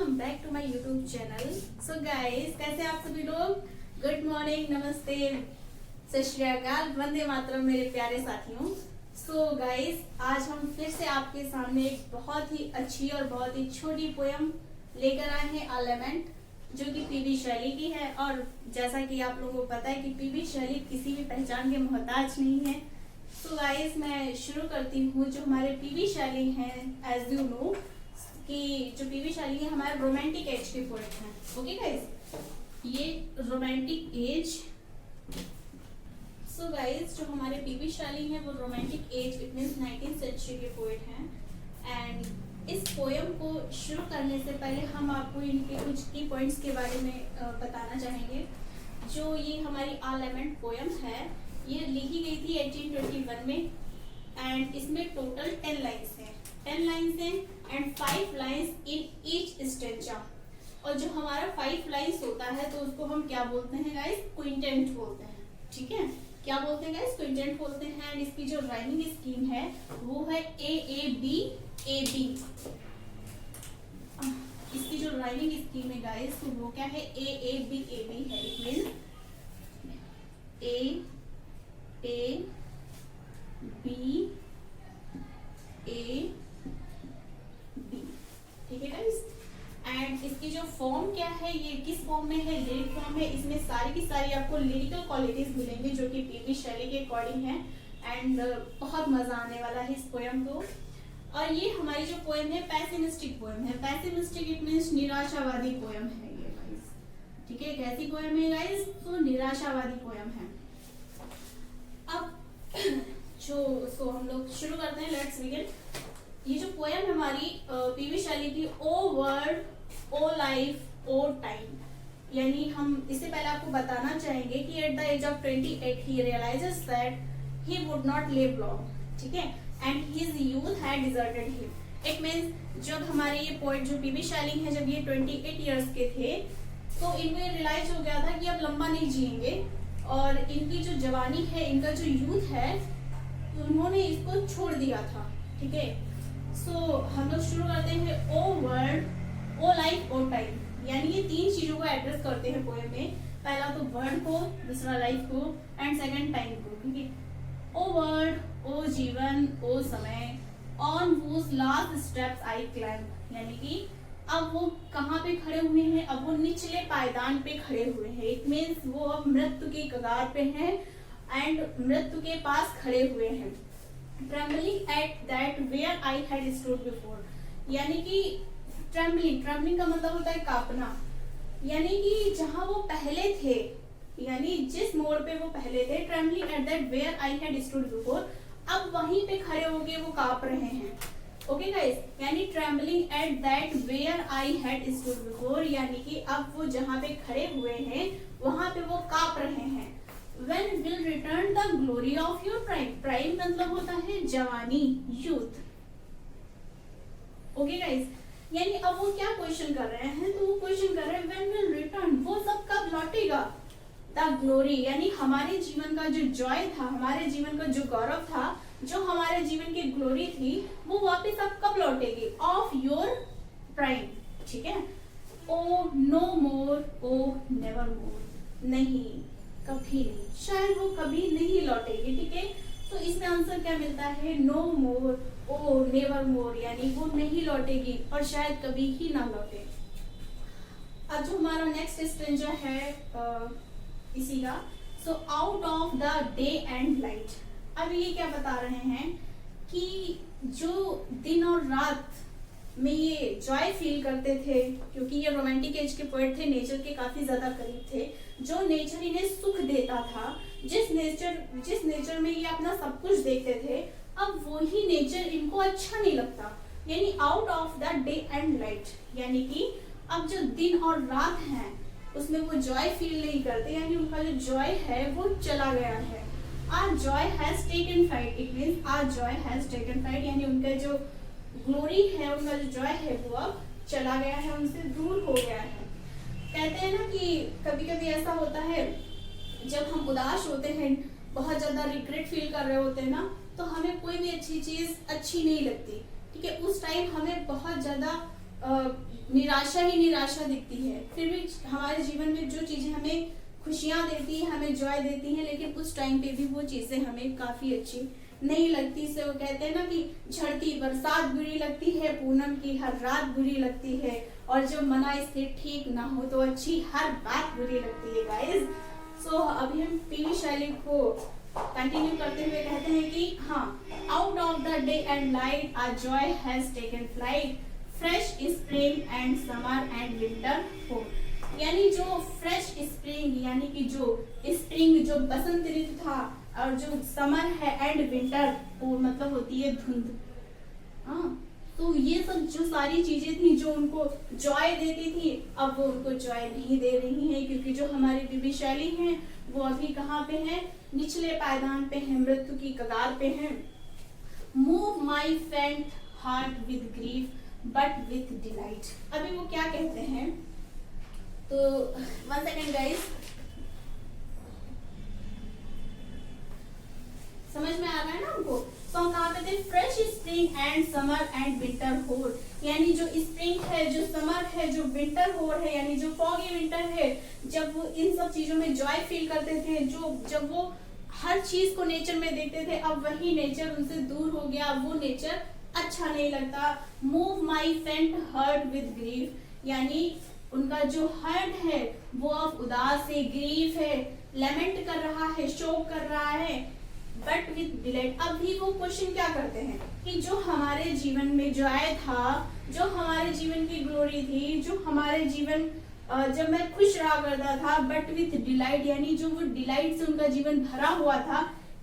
Welcome back to my YouTube channel. So guys, कैसे आप सभी लोग? गुड मॉर्निंग, नमस्ते, सत श्री अकाल, वंदे मातरम मेरे प्यारे साथियों। सो गाइस, आज हम फिर से आपके सामने एक बहुत ही अच्छी और बहुत ही छोटी पोयम लेकर आए हैं, एलिमेंट, जो कि पीबी शैली की है। और जैसा कि आप लोगों को पता है कि पीबी शैली किसी भी पहचान के मोहताज नहीं है। सो गाइस, मैं शुरू करती हूँ। जो हमारे पीबी शैली हैं, एज यू नो कि जो पीबी शैली है हमारे रोमांटिक एज के पोएट हैं। ओके गाइस, ये रोमांटिक एज। सो गाइस, जो हमारे पीबी शैली हैं वो romantic age, it means 19th century के पोएट हैं। एंड इस पोएम को शुरू करने से पहले हम आपको इनके कुछ की पॉइंट्स के बारे में बताना चाहेंगे। जो ये हमारी एलिमेंट पोएम है, ये लिखी गई थी 1821 में। एंड इसमें टोटल 10 लाइन्स हैं, 10 लाइन्स हैं and 5 lines in each stanza. और जो हमारा 5 लाइन्स होता है तो उसको हम क्या बोलते हैं गाइस? क्विंटेंट बोलते हैं। ठीक है, क्या बोलते हैं गाइस? क्विंटेंट बोलते हैं। एंड इसकी जो राइमिंग स्कीम है वो है A A B A B. इसकी जो राइमिंग स्कीम है गाइस, तो वो क्या है? ए ए बी है। It means A B A B. ठीक है गाइस। एंड इसकी जो फॉर्म क्या है, ये किस फॉर्म में है? लिरिक फॉर्म है। इसमें सारी की सारी आपको लिरिकल क्वालिटीज मिलेंगी जो कि पीबी शैली के अकॉर्डिंग है। एंड बहुत मजा आने वाला है इस पोएम को। और ये हमारी जो पोएम है पैसिमिस्टिक पोएम है। पैसिमिस्टिक इट मींस निराशावादी पोएम है ये गाइस। ठीक है, कैसी पोएम है गाइस? तो निराशावादी पोएम है। अब सो हम लोग शुरू करते हैं। Let's begin. ये जो पोएम है हमारी पीबी शैली की, ओ वर्ल्ड, ओ लाइफ, ओ टाइम, यानी हम इससे पहले आपको बताना चाहेंगे कि at the age of 28 he realizes that he would not live long. ठीक है, and his youth had deserted him. It means जब हमारे ये पोएट जो पीबी शैली है, जब ये 28 इयर्स के थे तो इनको रियलाइज हो गया था कि अब लंबा नहीं जिएंगे और इनकी जो जवानी है, इनका जो यूथ है, उन्होंने इसको छोड़ दिया था। ठीक है, सो हम लोग शुरू करते हैं। ओ वर्ल्ड, ओ लाइफ, ओ टाइम, यानी ये 3 चीजों को एड्रेस करते हैं पोएम में। पहला तो वर्ल्ड को, दूसरा लाइफ को एंड सेकंड टाइम को। ठीक है, ओ वर्ल्ड, ओ जीवन, ओ समय, on whose last steps I climb, यानी कि अब वो कहाँ पे खड़े हुए हैं? अब वो निचले पायदान पे खड़े हुए हैं। इट मीन्स वो अब मृत्यु की कगार पे हैं एंड मृत्यु के पास खड़े हुए हैं। Trembling at that where I had stood before, यानी कि ट्रेम्बलिंग का मतलब होता है कांपना, यानी कि जहां वो पहले थे, यानी जिस मोड़ पे वो पहले थे, trembling at that where I had stood before, अब वहीं पे खड़े होके वो कांप रहे हैं। ओके गाइस, यानी trembling at that where I had stood before, यानी कि अब वो जहां पे खड़े हुए हैं वहां पे वो कांप रहे हैं। When will return the glory of your prime? Prime मतलब होता है जवानी, यूथ। ओके गाइस, यानी अब वो क्या क्वेश्चन कर रहे हैं? तो वो क्वेश्चन कर रहे हैं when will return, वो सब कब लौटेगा? The glory, यानी हमारे जीवन का जो जॉय था, हमारे जीवन का जो गौरव था, जो हमारे जीवन की ग्लोरी थी, वो वापस अब कब लौटेगी? Of your prime. ठीक है, ओ नो मोर, ओ नेवर मोर, नहीं, कभी नहीं, शायद वो कभी नहीं लौटेगी। ठीक है, तो इसमें आंसर क्या मिलता है? नो मोर, ओ नेवर मोर, यानी वो नहीं लौटेगी और शायद कभी ही ना लौटे। अब जो हमारा नेक्स्ट स्ट्रेंजर है इसी का, so out of the day and light. अब ये क्या बता रहे हैं कि जो दिन और रात में ये जॉय फील करते थे, क्योंकि ये रोमांटिक एज के पोएट थे, नेचर के काफी ज्यादा करीब थे। जो नेचर इन्हें सुख देता था, जिस नेचर में ये अपना सब कुछ देखते थे, अब वही नेचर इनको अच्छा नहीं लगता। यानी out of the day and light, यानी कि अब जो दिन और रात है उसमें वो जॉय फील नहीं करते, यानी उनका जो जॉय है वो चला गया है। Our joy has taken flight, it means our joy has taken flight, यानी उनका जो ग्लोरी है, उनका जो जॉय है वो अब चला गया है, उनसे दूर हो गया है। कहते हैं ना कि कभी कभी ऐसा होता है, जब हम उदास होते हैं, बहुत ज्यादा रिग्रेट फील कर रहे होते हैं ना, तो हमें कोई भी अच्छी चीज अच्छी नहीं लगती। ठीक है, उस टाइम हमें बहुत ज्यादा निराशा ही निराशा दिखती है। फिर भी हमारे जीवन में जो चीजें हमें खुशियां देती है, हमें जॉय देती है, लेकिन उस टाइम पे भी वो चीजें हमें काफी अच्छी नहीं लगती। से वो कहते हैं ना कि झड़ती बरसात बुरी लगती है, पूनम की हर रात बुरी लगती है, और जब मना स्थिर ठीक ना हो तो अच्छी हर बात बुरी लगती है गाइस। सो अभी हम पीवी शैली को कंटिन्यू करते हुए कहते हैं कि हाँ, out of the day and light a joy has taken flight, fresh spring and summer and winter hoar. यानी जो फ्रेश स्प्रिंग यानी कि जो स्प्रिंग जो बसंत ऋतु था, और जो समर है एंड विंटर वो मतलब होती है धुंध। हाँ, तो ये सब जो सारी चीजें थी जो उनको जॉय देती थी, अब वो उनको जॉय नहीं दे रही हैं, क्योंकि जो हमारी पीवी शैली हैं वो अभी कहाँ पे हैं, निचले पायदान पे हैं, मृत्यु की कगार पे हैं। मूव माई फेंट heart with grief but with delight. अभी वो क्या कहते हैं, तो 1 सेकेंड गाइस, समझ में आ रहा है ना हमको। सो कहाँ पे थे, fresh spring and summer and winter होर, यानी जो स्प्रिंग है, जो समर है, जो विंटर होर है, यानी जो फॉगी विंटर है, जब वो इन सब चीजों में जॉय फील करते थे, जो जब वो हर चीज को नेचर में देखते थे, अब वही नेचर उनसे दूर हो गया, वो नेचर अच्छा नहीं लगता। मूव माई फेंट हर्ट विद ग्रीफ, यानी उनका जो हर्ट है वो अब उदास है, ग्रीफ है, लेमेंट कर रहा है, शोक कर रहा है, बट विथ डिलाइट। अब भी वो क्वेश्चन क्या करते हैं कि जो हमारे जीवन में जॉय था, जो हमारे जीवन की ग्लोरी थी, जो हमारे जीवन जब मैं खुश रहा करता था, बट विथ डिलाइट, यानी जो वो डिलाइट से उनका जीवन भरा हुआ था,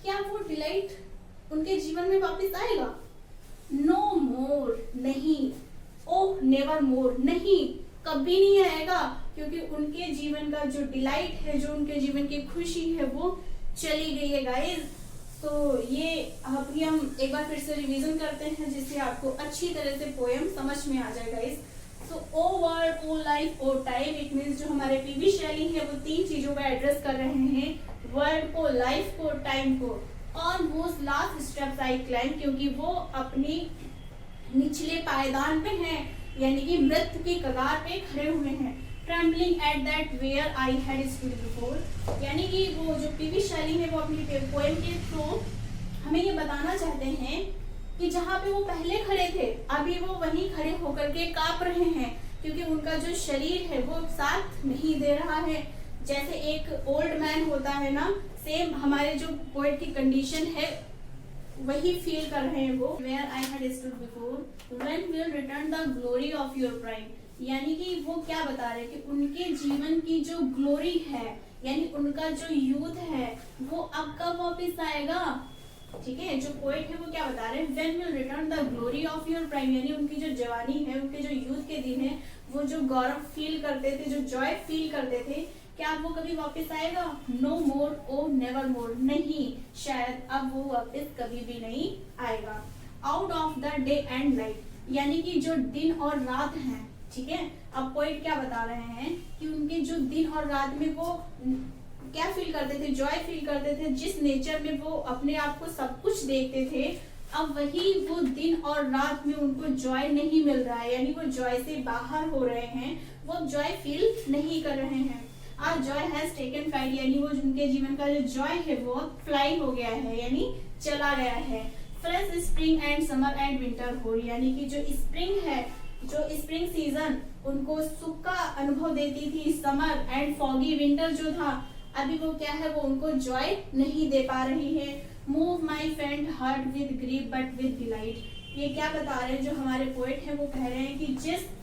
क्या वो डिलाइट उनके जीवन में वापस आएगा? नो मोर, नहीं। ओह नेवर मोर, नहीं, कभी नहीं आएगा, क्योंकि उनके जीवन का जो डिलाइट है, जो उनके जीवन की खुशी है, वो चली गई है गाइस। तो ये अभी हम एक बार फिर से रिवीजन करते हैं, जिससे आपको अच्छी तरह से पोएम समझ में आ जाएगा गाइस। तो o word, o life, O time, it means जो हमारे पीवी शैली है वो 3 चीजों को एड्रेस कर रहे हैं, वर्ड को, लाइफ को, टाइम को। और वो लास्ट स्टेप्स आई क्लाइम, क्योंकि वो अपनी निचले पायदान पे हैं, यानी कि मृत्यु की कगार पे खड़े हुए हैं। Trembling at that where I had stood before, यानी कि वो जो पीवी शैली है वो अपनी पोएम के थ्रू हमें ये बताना चाहते हैं कि जहाँ पे वो पहले खड़े थे, अभी वो वहीं खड़े होकर के कांप रहे हैं, क्योंकि उनका जो शरीर है वो साथ नहीं दे रहा है। जैसे एक ओल्ड मैन होता है ना, सेम हमारे जो पोएट की कंडीशन है वही फील कर रहे हैं वो। Where I had stood before, when will return the glory of your prime, यानी कि वो क्या बता रहे हैं कि उनके जीवन की जो ग्लोरी है, यानी उनका जो यूथ है, वो अब कब वापस आएगा। ठीक है, जो पोएट है वो क्या बता रहे हैं, when will return the glory of your prime, यानी उनकी जो जवानी है, उनके जो यूथ के दिन है, वो जो गौरव फील करते थे, जो जॉय फील करते थे, क्या वो कभी वापस आएगा? नो मोर, ओ नेवर मोर, नहीं, शायद अब वो वापस कभी भी नहीं आएगा। Out of the day and night, यानी कि जो दिन और रात हैं, ठीक है। अब पोएट क्या बता रहे हैं कि उनके जो दिन और रात में वो क्या फील करते थे, जॉय फील करते थे, जिस नेचर में वो अपने आप को सब कुछ देखते थे, अब वही वो दिन और रात में उनको जॉय नहीं मिल रहा है, यानी वो जॉय से बाहर हो रहे हैं, वो जॉय फील नहीं कर रहे हैं। आज जॉय हैज टेकन फ्लाइट, यानी वो जिनके जीवन का जो जॉय है वो फ्लाई हो गया है, यानी चला गया है। Fresh spring and summer and winter hoar, यानी कि जो स्प्रिंग है, जो स्प्रिंग सीजन उनको सुख का अनुभव देती थी, समर एंड फॉगी विंटर जो था, अभी वो क्या है, वो उनको जॉय नहीं दे पा रही है। मूव माई फेंट heart with grief but with delight, ये क्या बता रहे हैं, जो हमारे पोएट हैं वो कह रहे हैं कि जिस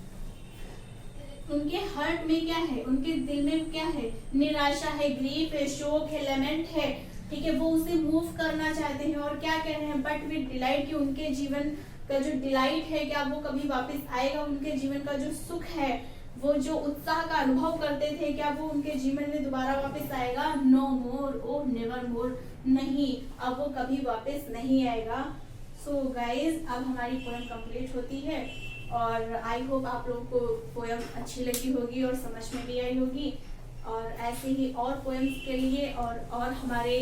उनके हार्ट में क्या है, उनके दिल में क्या है, निराशा है, ग्रीफ है, शोक है, लेमेंट है, ठीक है, वो उसे मूव करना चाहते हैं, और क्या कह रहे हैं, बट विद डिलाइट, कि उनके जीवन का जो डिलाइट है, क्या वो कभी वापस आएगा, उनके जीवन का जो सुख है, वो जो उत्साह का अनुभव करते थे, क्या वो उनके जीवन में दोबारा वापस आएगा? नो मोर, ओ नेवर मोर, नहीं, अब वो कभी वापस नहीं आएगा। सो गाइज, अब हमारी पोएम कंप्लीट होती है, और आई होप आप लोगों को पोएम अच्छी लगी होगी और समझ में भी आई होगी। और ऐसे ही और पोएम्स के लिए और हमारे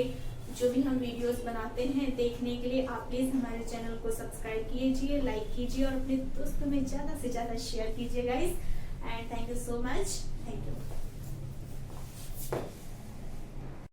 जो भी हम वीडियोस बनाते हैं देखने के लिए आप प्लीज हमारे चैनल को सब्सक्राइब कीजिए, लाइक कीजिए और अपने दोस्तों में ज्यादा से ज्यादा शेयर कीजिए guys. And thank you so much, thank you.